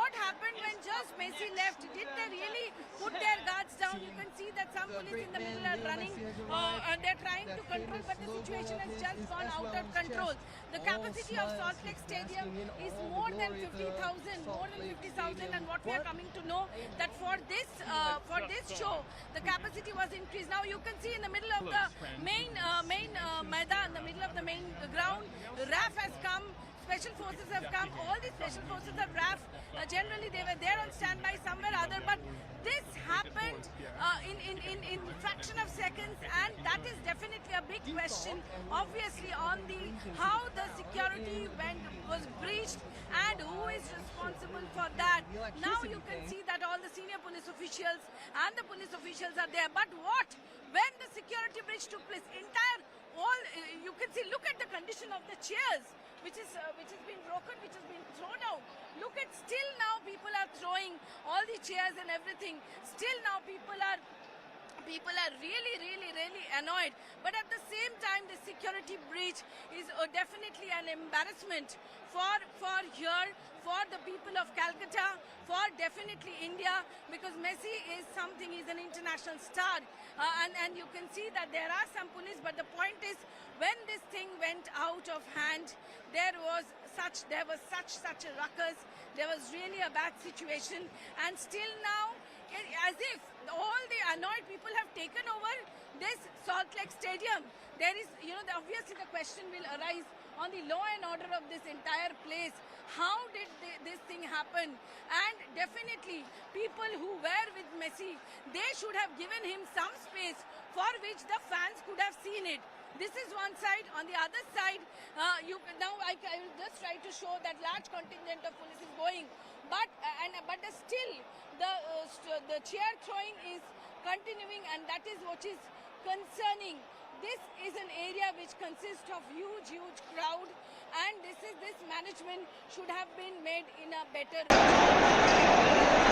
what happened when just Messi left? Did they really put their guards down? You can see that some police in the middle are running and they're trying to control, but the situation has just gone out of control. The capacity of Salt Lake Stadium is more than 50,000, and what we are coming to know that for this show, the capacity was increased. Now you can see in the middle of the main Maidan, the middle of the main ground, RAF has come. Special forces have come. All the special forces of RAF, generally they were there on standby somewhere or other, but this happened in fraction of seconds, and that is definitely a big question, obviously, on the how the security was breached and who is responsible for that. Now you can see that all the senior police officials and the police officials are there. But what? When the security breach took place, you can see, look at the condition of the chairs, which has been broken, which has been thrown out. Look at, still now people are throwing all the chairs and everything. Still now people are really annoyed. But at the same time, the security breach is definitely an embarrassment for here, for the people of Calcutta, for definitely India, because Messi is something, he's an international star. And you can see that there are some police, but the point is, when this thing went out of hand, there was such a ruckus. There was really a bad situation, and still now, as if all the annoyed people have taken over this Salt Lake Stadium. There is, obviously the question will arise on the law and order of this entire place. How did this thing happen? And definitely, people who were with Messi, they should have given him some space for which the fans could have seen it. This is one side. On the other side, I will just try to show that large contingent of police is going, but still the chair throwing is continuing, and that is what is concerning. This is an area which consists of huge crowd, and this management should have been made in a better way.